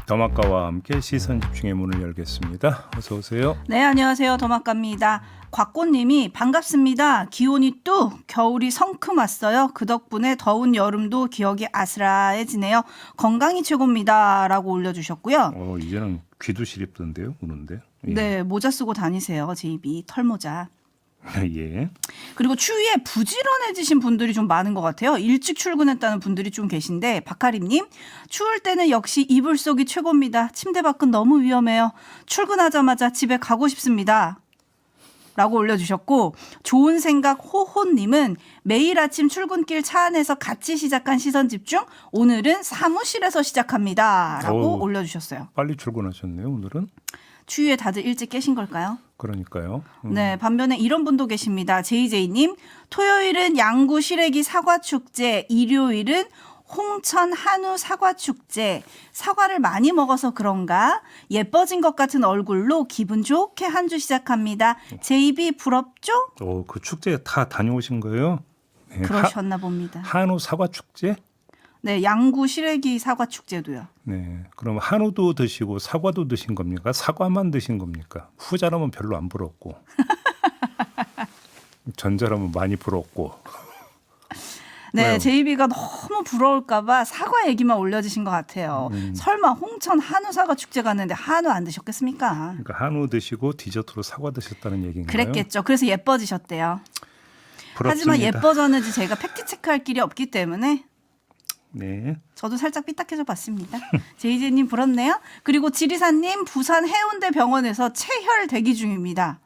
더마카와 함께 시선 집중의 문을 열겠습니다. 어서 오세요. 네, 안녕하세요. 더마카입니다. 곽꽃님이 반갑습니다. 기온이 뚝 겨울이 성큼 왔어요. 그 덕분에 더운 여름도 기억이 아슬아해지네요. 건강이 최고입니다. 라고 올려주셨고요. 이제는 귀도 시립던데요. 우는데. 예. 네, 모자 쓰고 다니세요. 제 입이 털모자. 예. 그리고 추위에 부지런해지신 분들이 좀 많은 것 같아요. 일찍 출근했다는 분들이 좀 계신데 박하림님, 추울 때는 역시 이불 속이 최고입니다. 침대 밖은 너무 위험해요. 출근하자마자 집에 가고 싶습니다. 라고 올려주셨고, 좋은 생각 호호님은 매일 아침 출근길 차 안에서 같이 시작한 시선 집중, 오늘은 사무실에서 시작합니다. 라고 올려주셨어요. 빨리 출근하셨네요, 오늘은. 추위에 다들 일찍 깨신 걸까요? 그러니까요. 네, 반면에 이런 분도 계십니다. JJ님, 토요일은 양구 시래기 사과축제, 일요일은 홍천 한우 사과축제. 사과를 많이 먹어서 그런가 예뻐진 것 같은 얼굴로 기분 좋게 한 주 시작합니다. 제 입이 부럽죠? 그 축제 다 다녀오신 거예요? 네. 그러셨나 봅니다. 한우 사과 축제? 네, 양구 시래기 사과축제도요. 네. 그럼 한우도 드시고 사과도 드신 겁니까? 사과만 드신 겁니까? 후자라면 별로 안 부럽고 전자라면 많이 부럽고. 네, 왜요? 제이비가 너무 부러울까봐 사과 얘기만 올려주신 것 같아요. 설마 홍천 한우 사과 축제 갔는데 한우 안 드셨겠습니까? 그러니까 한우 드시고 디저트로 사과 드셨다는 얘기인가요? 그랬겠죠. 그래서 예뻐지셨대요. 부럽습니다. 하지만 예뻐졌는지 제가 팩트 체크할 길이 없기 때문에 네. 저도 살짝 삐딱해져 봤습니다. 제이제님 부럽네요. 그리고 지리사님, 부산 해운대 병원에서 체혈 대기 중입니다.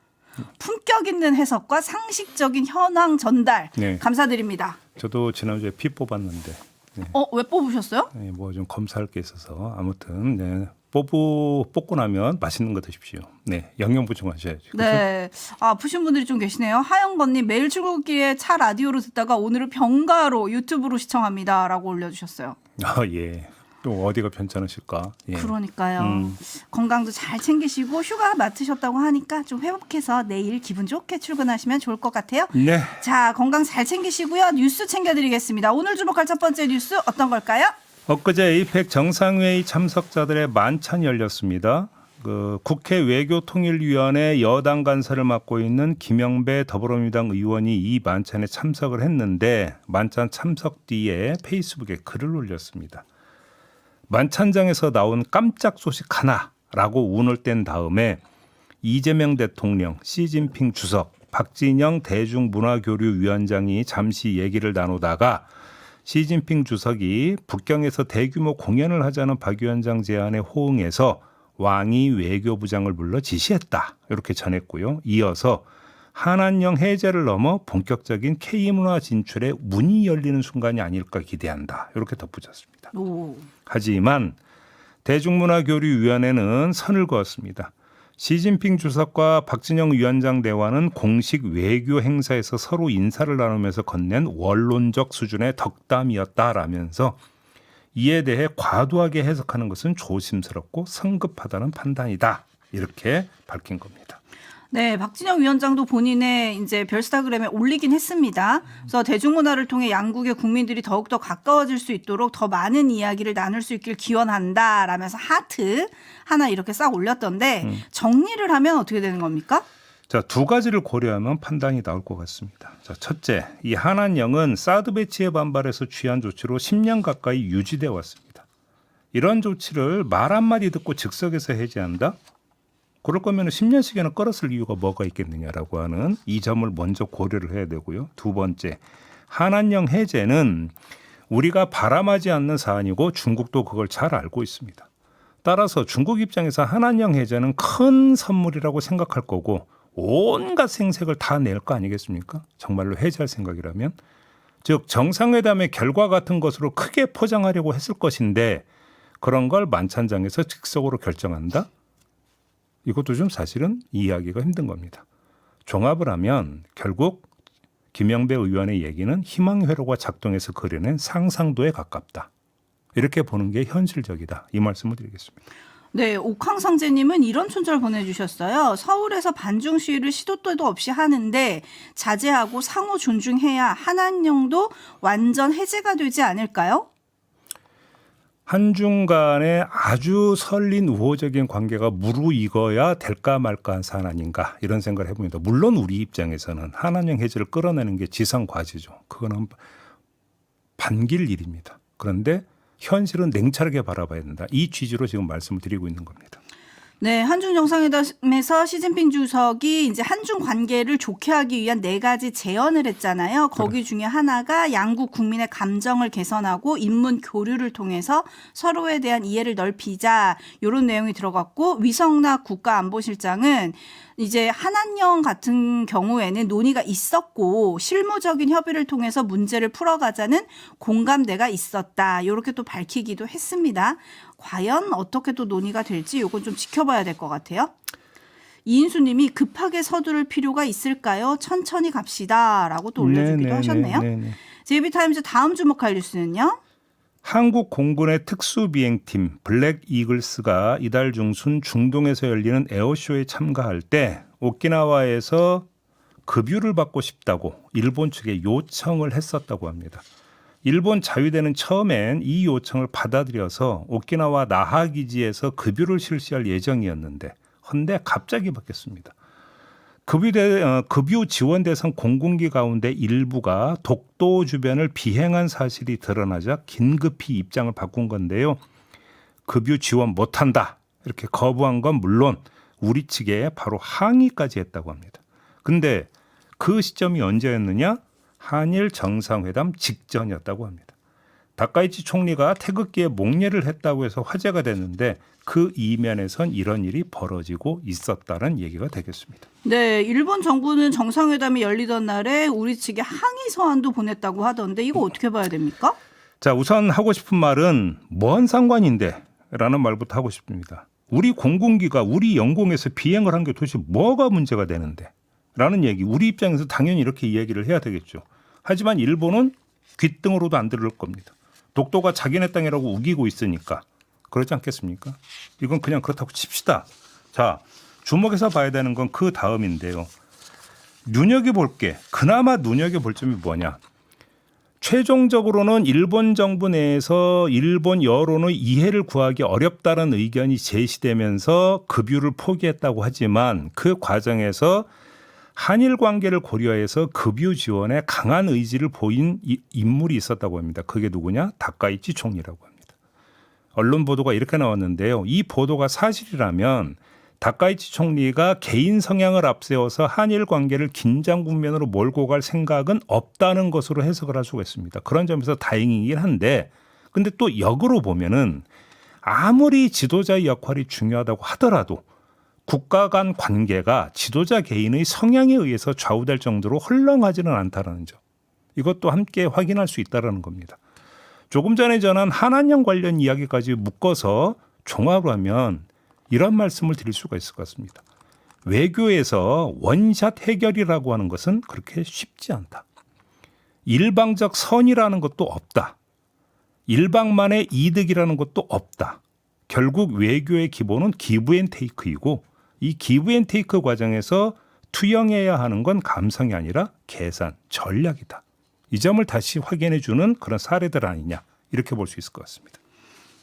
품격 있는 해석과 상식적인 현황 전달 네. 감사드립니다. 저도 지난주에 피 뽑았는데 네. 왜 뽑으셨어요? 네, 뭐 좀 검사할 게 있어서 아무튼 네. 뽑고 나면 맛있는 거 드십시오. 네, 영양 보충하셔야죠. 네, 아프신 분들이 좀 계시네요. 하영건님, 매일 출근길에 차 라디오로 듣다가 오늘은 병가로 유튜브로 시청합니다라고 올려주셨어요. 예. 또 어디가 편찮으실까? 예. 그러니까요. 건강도 잘 챙기시고 휴가 맡으셨다고 하니까 좀 회복해서 내일 기분 좋게 출근하시면 좋을 것 같아요. 네. 자, 건강 잘 챙기시고요. 뉴스 챙겨드리겠습니다. 오늘 주목할 첫 번째 뉴스 어떤 걸까요? 엊그제 에이펙 정상회의 참석자들의 만찬이 열렸습니다. 국회 외교통일위원회 여당 간사를 맡고 있는 김영배 더불어민주당 의원이 이 만찬에 참석을 했는데 만찬 참석 뒤에 페이스북에 글을 올렸습니다. 만찬장에서 나온 깜짝 소식 하나라고 운을 뗀 다음에 이재명 대통령, 시진핑 주석, 박진영 대중문화교류위원장이 잠시 얘기를 나누다가 시진핑 주석이 북경에서 대규모 공연을 하자는 박 위원장 제안에 호응해서 왕이 외교부장을 불러 지시했다. 이렇게 전했고요. 이어서 한한령 해제를 넘어 본격적인 K문화 진출에 문이 열리는 순간이 아닐까 기대한다. 이렇게 덧붙였습니다. 오. 하지만 대중문화교류위원회는 선을 그었습니다. 시진핑 주석과 박진영 위원장 대화는 공식 외교 행사에서 서로 인사를 나누면서 건넨 원론적 수준의 덕담이었다라면서 이에 대해 과도하게 해석하는 것은 조심스럽고 성급하다는 판단이다. 이렇게 밝힌 겁니다. 네, 박진영 위원장도 본인의 이제 별스타그램에 올리긴 했습니다. 그래서 대중문화를 통해 양국의 국민들이 더욱더 가까워질 수 있도록 더 많은 이야기를 나눌 수 있길 기원한다 라면서 하트 하나 이렇게 싹 올렸던데 정리를 하면 어떻게 되는 겁니까? 자, 두 가지를 고려하면 판단이 나올 것 같습니다. 자, 첫째, 이 한한령은 사드 배치에 반발해서 취한 조치로 10년 가까이 유지돼 왔습니다. 이런 조치를 말 한마디 듣고 즉석에서 해제한다? 그럴 거면 10년씩이나 끌었을 이유가 뭐가 있겠느냐라고 하는 이 점을 먼저 고려를 해야 되고요. 두 번째, 한한령 해제는 우리가 바람하지 않는 사안이고 중국도 그걸 잘 알고 있습니다. 따라서 중국 입장에서 한한령 해제는 큰 선물이라고 생각할 거고 온갖 생색을 다 낼 거 아니겠습니까? 정말로 해제할 생각이라면. 즉 정상회담의 결과 같은 것으로 크게 포장하려고 했을 것인데 그런 걸 만찬장에서 즉석으로 결정한다? 이것도 좀 사실은 이해하기가 힘든 겁니다. 종합을 하면 결국 김영배 의원의 얘기는 희망회로가 작동해서 그려낸 상상도에 가깝다. 이렇게 보는 게 현실적이다. 이 말씀을 드리겠습니다. 네, 옥황상제님은 이런 촌철 보내주셨어요. 서울에서 반중 시위를 시도 때도 없이 하는데 자제하고 상호 존중해야 한한령도 완전 해제가 되지 않을까요? 한중 간의 아주 설린 우호적인 관계가 무르익어야 될까 말까 한 사안 아닌가 이런 생각을 해봅니다. 물론 우리 입장에서는 한한령 해제를 끌어내는 게 지상 과제죠. 그거는 반길 일입니다. 그런데 현실은 냉철하게 바라봐야 된다. 이 취지로 지금 말씀을 드리고 있는 겁니다. 네, 한중 정상회담에서 시진핑 주석이 이제 한중 관계를 좋게 하기 위한 4가지 제언을 했잖아요. 거기 중에 하나가 양국 국민의 감정을 개선하고 인문 교류를 통해서 서로에 대한 이해를 넓히자 이런 내용이 들어갔고 위성락 국가안보실장은 이제 한한령 같은 경우에는 논의가 있었고 실무적인 협의를 통해서 문제를 풀어가자는 공감대가 있었다. 이렇게 또 밝히기도 했습니다. 과연 어떻게 또 논의가 될지 이건 좀 지켜봐야 될 것 같아요. 이인수 님이 급하게 서두를 필요가 있을까요? 천천히 갑시다라고 또 올려주기도 하셨네요. JB타임즈 다음 주목할 뉴스는요. 한국 공군의 특수비행팀 블랙 이글스가 이달 중순 중동에서 열리는 에어쇼에 참가할 때 오키나와에서 급유를 받고 싶다고 일본 측에 요청을 했었다고 합니다. 일본 자위대는 처음엔 이 요청을 받아들여서 오키나와 나하 기지에서 급유를 실시할 예정이었는데 헌데 갑자기 바뀌었습니다. 급유 지원 대상 공군기 가운데 일부가 독도 주변을 비행한 사실이 드러나자 긴급히 입장을 바꾼 건데요. 급유 지원 못한다 이렇게 거부한 건 물론 우리 측에 바로 항의까지 했다고 합니다. 근데 그 시점이 언제였느냐? 한일 정상회담 직전이었다고 합니다. 다카이치 총리가 태극기에 목례를 했다고 해서 화제가 됐는데 그 이면에선 이런 일이 벌어지고 있었다는 얘기가 되겠습니다. 네, 일본 정부는 정상회담이 열리던 날에 우리 측에 항의 서한도 보냈다고 하던데 이거 어떻게 봐야 됩니까? 자, 우선 하고 싶은 말은 뭔 상관인데 라는 말부터 하고 싶습니다. 우리 공군기가 우리 영공에서 비행을 한 게 도대체 뭐가 문제가 되는데 라는 얘기, 우리 입장에서 당연히 이렇게 이야기를 해야 되겠죠. 하지만 일본은 귓등으로도 안 들을 겁니다. 독도가 자기네 땅이라고 우기고 있으니까 그렇지 않겠습니까? 이건 그냥 그렇다고 칩시다. 자, 주목해서 봐야 되는 건 그 다음인데요. 눈여겨볼 게 그나마 눈여겨볼 점이 뭐냐. 최종적으로는 일본 정부 내에서 일본 여론의 이해를 구하기 어렵다는 의견이 제시되면서 급유를 포기했다고 하지만 그 과정에서 한일 관계를 고려해서 급유 지원에 강한 의지를 보인 인물이 있었다고 합니다. 그게 누구냐? 다카이치 총리라고 합니다. 언론 보도가 이렇게 나왔는데요. 이 보도가 사실이라면 다카이치 총리가 개인 성향을 앞세워서 한일 관계를 긴장 국면으로 몰고 갈 생각은 없다는 것으로 해석을 할 수가 있습니다. 그런 점에서 다행이긴 한데 근데 또 역으로 보면은 아무리 지도자의 역할이 중요하다고 하더라도 국가 간 관계가 지도자 개인의 성향에 의해서 좌우될 정도로 헐렁하지는 않다는 점. 이것도 함께 확인할 수 있다는 겁니다. 조금 전에 전한 한한령 관련 이야기까지 묶어서 종합을 하면 이런 말씀을 드릴 수가 있을 것 같습니다. 외교에서 원샷 해결이라고 하는 것은 그렇게 쉽지 않다. 일방적 선이라는 것도 없다. 일방만의 이득이라는 것도 없다. 결국 외교의 기본은 기브앤테이크이고 이 기브앤테이크 과정에서 투영해야 하는 건 감성이 아니라 계산, 전략이다. 이 점을 다시 확인해 주는 그런 사례들 아니냐 이렇게 볼 수 있을 것 같습니다.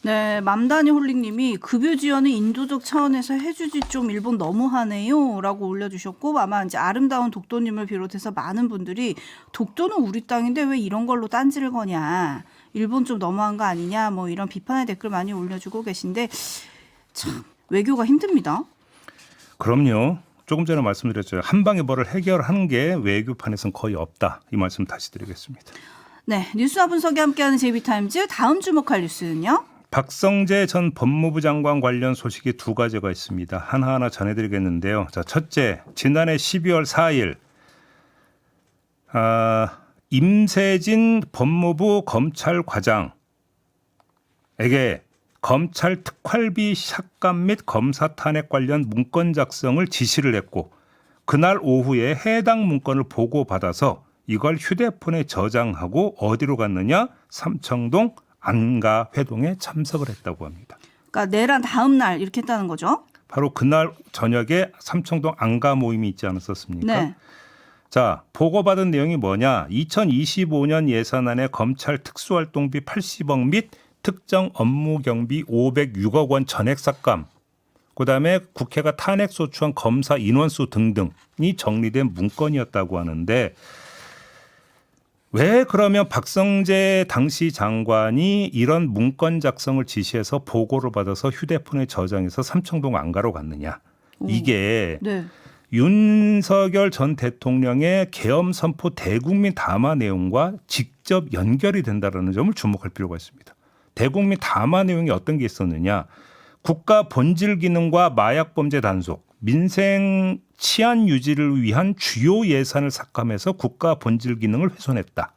네, 맘다니 홀릭님이 급유 지원은 인도적 차원에서 해주지 좀 일본 너무하네요라고 올려주셨고 아마 이제 아름다운 독도님을 비롯해서 많은 분들이 독도는 우리 땅인데 왜 이런 걸로 딴지를 거냐, 일본 좀 너무한 거 아니냐, 뭐 이런 비판의 댓글 많이 올려주고 계신데 참 외교가 힘듭니다. 그럼요. 조금 전에 말씀드렸죠. 한 방에 뭐를 해결하는 게 외교판에서는 거의 없다. 이 말씀 다시 드리겠습니다. 네, 뉴스와 분석이 함께하는 JB타임즈 다음 주목할 뉴스는요. 박성재 전 법무부 장관 관련 소식이 두 가지가 있습니다. 하나하나 전해드리겠는데요. 자, 첫째, 지난해 12월 4일 임세진 법무부 검찰과장에게 검찰 특활비 삭감 및 검사 탄핵 관련 문건 작성을 지시를 했고 그날 오후에 해당 문건을 보고받아서 이걸 휴대폰에 저장하고 어디로 갔느냐? 삼청동 안가회동에 참석을 했다고 합니다. 그러니까 내란 다음 날 이렇게 했다는 거죠? 바로 그날 저녁에 삼청동 안가 모임이 있지 않았었습니까? 네. 자, 보고받은 내용이 뭐냐? 2025년 예산안에 검찰 특수활동비 80억 및 특정 업무 경비 506억 원 전액 삭감, 그다음에 국회가 탄핵 소추한 검사 인원수 등등이 정리된 문건이었다고 하는데 왜 그러면 박성재 당시 장관이 이런 문건 작성을 지시해서 보고를 받아서 휴대폰에 저장해서 삼청동 안가로 갔느냐. 이게 네. 윤석열 전 대통령의 계엄 선포 대국민 담화 내용과 직접 연결이 된다는 점을 주목할 필요가 있습니다. 대국민 담화 내용이 어떤 게 있었느냐. 국가 본질 기능과 마약 범죄 단속, 민생 치안 유지를 위한 주요 예산을 삭감해서 국가 본질 기능을 훼손했다.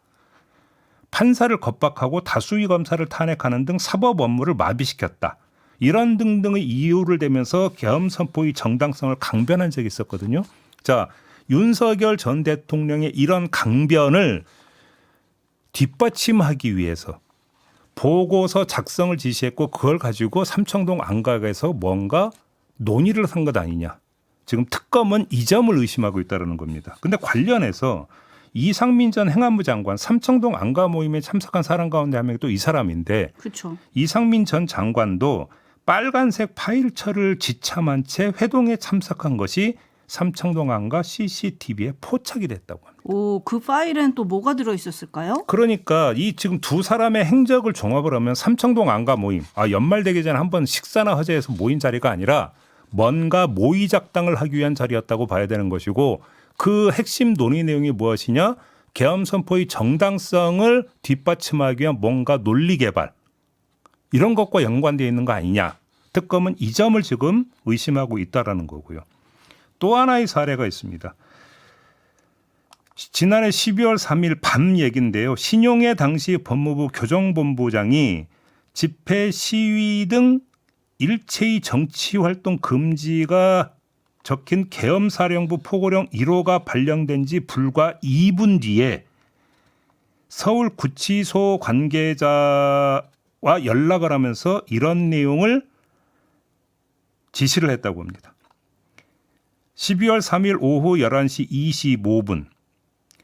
판사를 겁박하고 다수위 검사를 탄핵하는 등 사법 업무를 마비시켰다. 이런 등등의 이유를 대면서 계엄 선포의 정당성을 강변한 적이 있었거든요. 자, 윤석열 전 대통령의 이런 강변을 뒷받침하기 위해서 보고서 작성을 지시했고 그걸 가지고 삼청동 안각에서 뭔가 논의를 한 것 아니냐. 지금 특검은 이 점을 의심하고 있다는 겁니다. 그런데 관련해서 이상민 전 행안부 장관 삼청동 안가 모임에 참석한 사람 가운데 한 명이 또 이 사람인데 그렇죠. 이상민 전 장관도 빨간색 파일철을 지참한 채 회동에 참석한 것이 삼청동 안가 CCTV에 포착이 됐다고 합니다. 오, 그 파일엔 또 뭐가 들어 있었을까요? 그러니까 이 지금 두 사람의 행적을 종합을 하면 삼청동 안가 모임, 연말 되기 전에 한번 식사나 허제해서 모인 자리가 아니라 뭔가 모의 작당을 하기 위한 자리였다고 봐야 되는 것이고 그 핵심 논의 내용이 무엇이냐? 계엄 선포의 정당성을 뒷받침하기 위한 뭔가 논리 개발 이런 것과 연관되어 있는 거 아니냐? 특검은 이 점을 지금 의심하고 있다라는 거고요. 또 하나의 사례가 있습니다. 지난해 12월 3일 밤 얘기인데요. 신용회 당시 법무부 교정본부장이 집회, 시위 등 일체의 정치활동 금지가 적힌 계엄사령부 포고령 1호가 발령된 지 불과 2분 뒤에 서울구치소 관계자와 연락을 하면서 이런 내용을 지시를 했다고 합니다. 12월 3일 오후 11시 25분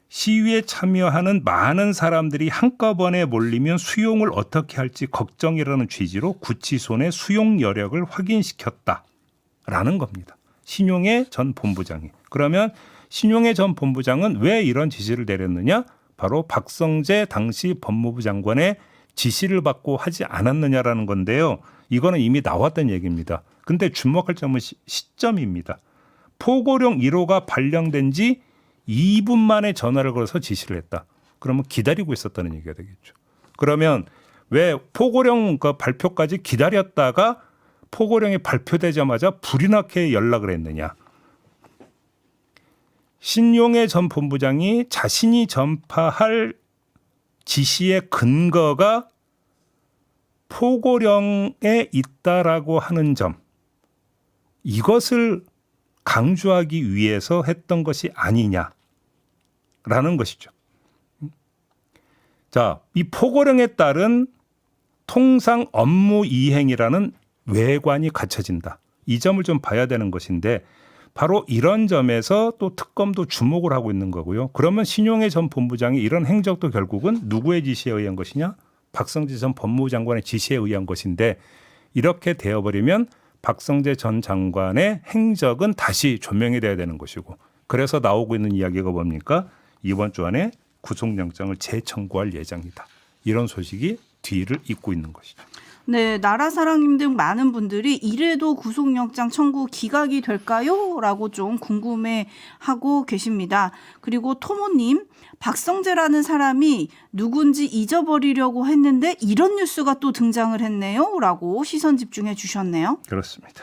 시위에 참여하는 많은 사람들이 한꺼번에 몰리면 수용을 어떻게 할지 걱정이라는 취지로 구치소 내 수용 여력을 확인시켰다라는 겁니다. 신용회 전 본부장이. 그러면 신용회 전 본부장은 왜 이런 지시를 내렸느냐? 바로 박성재 당시 법무부 장관의 지시를 받고 하지 않았느냐라는 건데요. 이거는 이미 나왔던 얘기입니다. 근데 주목할 점은 시점입니다. 포고령 1호가 발령된 지 2분 만에 전화를 걸어서 지시를 했다. 그러면 기다리고 있었다는 얘기가 되겠죠. 그러면 왜 포고령 그 발표까지 기다렸다가 포고령이 발표되자마자 불이 나게 연락을 했느냐. 신용회 전 본부장이 자신이 전파할 지시의 근거가 포고령에 있다라고 하는 점. 이것을 강조하기 위해서 했던 것이 아니냐라는 것이죠. 자, 이 포고령에 따른 통상 업무 이행이라는 외관이 갖춰진다. 이 점을 좀 봐야 되는 것인데 바로 이런 점에서 또 특검도 주목을 하고 있는 거고요. 그러면 신용회 전 본부장이 이런 행적도 결국은 누구의 지시에 의한 것이냐? 박성재 전 법무부 장관의 지시에 의한 것인데 이렇게 되어버리면 박성재 전 장관의 행적은 다시 조명이 돼야 되는 것이고 그래서 나오고 있는 이야기가 뭡니까? 이번 주 안에 구속영장을 재청구할 예정이다. 이런 소식이 뒤를 잇고 있는 것이죠. 네, 나라사랑님 등 많은 분들이 이래도 구속영장 청구 기각이 될까요? 라고 좀 궁금해하고 계십니다. 그리고 토모님, 박성재라는 사람이 누군지 잊어버리려고 했는데 이런 뉴스가 또 등장을 했네요. 라고 시선 집중해 주셨네요. 그렇습니다.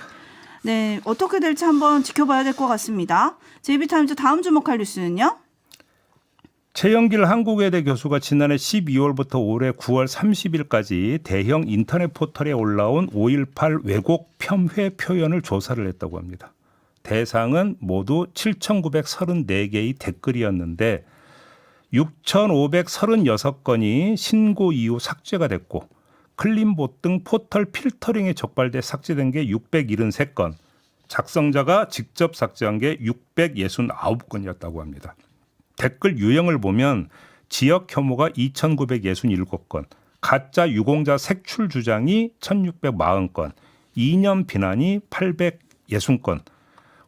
네, 어떻게 될지 한번 지켜봐야 될 것 같습니다. JB타임즈 다음 주목할 뉴스는요? 최영길 한국외대 교수가 지난해 12월부터 올해 9월 30일까지 대형 인터넷 포털에 올라온 5.18 왜곡 폄훼 표현을 조사를 했다고 합니다. 대상은 모두 7,934개의 댓글이었는데 6,536건이 신고 이후 삭제가 됐고 클린봇 등 포털 필터링에 적발돼 삭제된 게 673건, 작성자가 직접 삭제한 게 669건이었다고 합니다. 댓글 유형을 보면 지역 혐오가 2,967건, 가짜 유공자 색출 주장이 1640건, 이념 비난이 860건,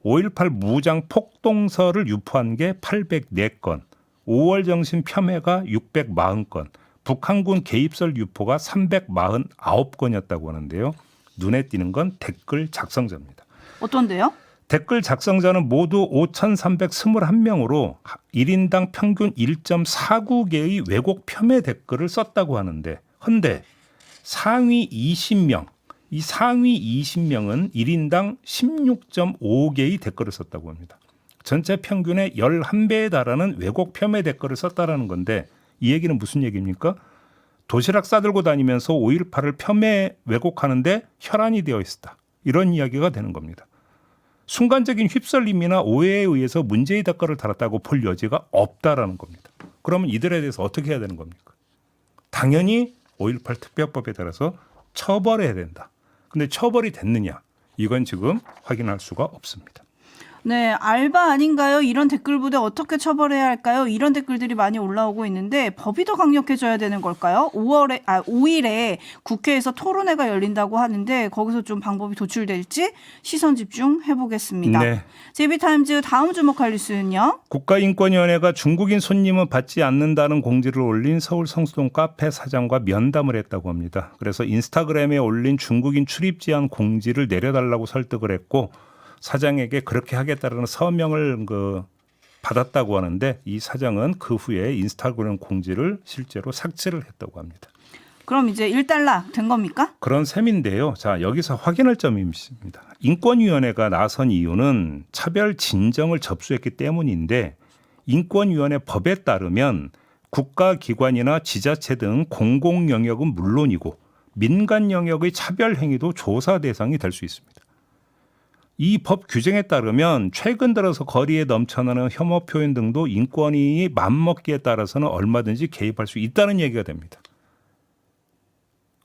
5.18 무장 폭동설을 유포한 게 804건, 5월 정신 폄훼가 640건, 북한군 개입설 유포가 349건이었다고 하는데요. 눈에 띄는 건 댓글 작성자입니다. 어떤데요? 댓글 작성자는 모두 5,321명으로 1인당 평균 1.49개의 왜곡 폄훼 댓글을 썼다고 하는데, 헌데 상위 20명, 이 상위 20명은 1인당 16.5개의 댓글을 썼다고 합니다. 전체 평균의 11배에 달하는 왜곡 폄훼 댓글을 썼다라는 건데, 이 얘기는 무슨 얘기입니까? 도시락 싸들고 다니면서 5.18을 폄훼 왜곡하는데 혈안이 되어 있었다. 이런 이야기가 되는 겁니다. 순간적인 휩쓸림이나 오해에 의해서 문제의 댓글을 달았다고 볼 여지가 없다라는 겁니다. 그러면 이들에 대해서 어떻게 해야 되는 겁니까? 당연히 5.18 특별법에 따라서 처벌해야 된다. 근데 처벌이 됐느냐? 이건 지금 확인할 수가 없습니다. 네, 알바 아닌가요? 이런 댓글 부대 어떻게 처벌해야 할까요? 이런 댓글들이 많이 올라오고 있는데 법이 더 강력해져야 되는 걸까요? 5일에 국회에서 토론회가 열린다고 하는데 거기서 좀 방법이 도출될지 시선 집중해 보겠습니다. 네. JB타임즈 다음 주목할 뉴스는요. 국가인권위원회가 중국인 손님은 받지 않는다는 공지를 올린 서울 성수동 카페 사장과 면담을 했다고 합니다. 그래서 인스타그램에 올린 중국인 출입 제한 공지를 내려달라고 설득을 했고, 사장에게 그렇게 하겠다는 서명을 받았다고 하는데, 이 사장은 그 후에 인스타그램 공지를 실제로 삭제를 했다고 합니다. 그럼 이제 일단락 된 겁니까? 그런 셈인데요. 자, 여기서 확인할 점이 있습니다. 인권위원회가 나선 이유는 차별 진정을 접수했기 때문인데, 인권위원회 법에 따르면 국가기관이나 지자체 등 공공 영역은 물론이고 민간 영역의 차별 행위도 조사 대상이 될 수 있습니다. 이 법 규정에 따르면 최근 들어서 거리에 넘쳐나는 혐오 표현 등도 인권위 맘먹기에 따라서는 얼마든지 개입할 수 있다는 얘기가 됩니다.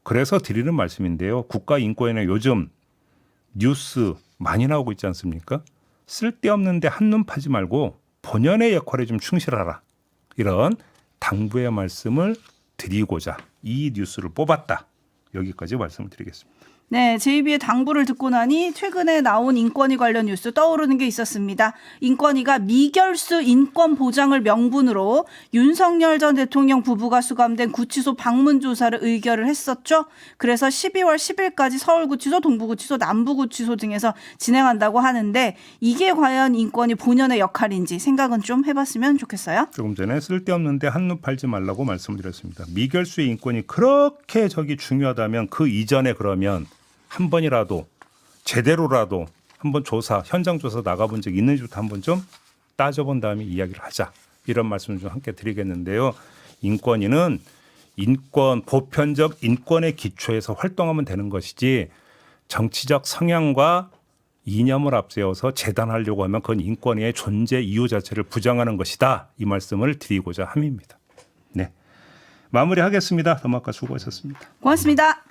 그래서 드리는 말씀인데요. 국가인권위는 요즘 뉴스 많이 나오고 있지 않습니까? 쓸데없는데 한눈 파지 말고 본연의 역할에 좀 충실하라. 이런 당부의 말씀을 드리고자 이 뉴스를 뽑았다. 여기까지 말씀을 드리겠습니다. 네, JB의 당부를 듣고 나니 최근에 나온 인권위 관련 뉴스 떠오르는 게 있었습니다. 인권위가 미결수 인권 보장을 명분으로 윤석열 전 대통령 부부가 수감된 구치소 방문 조사를 의결을 했었죠. 그래서 12월 10일까지 서울구치소, 동부구치소, 남부구치소 등에서 진행한다고 하는데, 이게 과연 인권위 본연의 역할인지 생각은 좀 해봤으면 좋겠어요. 조금 전에 쓸데없는데 한눈 팔지 말라고 말씀드렸습니다. 미결수의 인권이 그렇게 중요하다면 그 이전에 그러면 한 번이라도 제대로라도 한번 현장 조사 나가본 적 있는지부터 한번 좀 따져본 다음에 이야기를 하자. 이런 말씀을 좀 함께 드리겠는데요. 인권위는 보편적 인권의 기초에서 활동하면 되는 것이지, 정치적 성향과 이념을 앞세워서 재단하려고 하면 그건 인권위의 존재 이유 자체를 부정하는 것이다. 이 말씀을 드리고자 함입니다. 네, 마무리하겠습니다. 더마카 수고하셨습니다. 고맙습니다.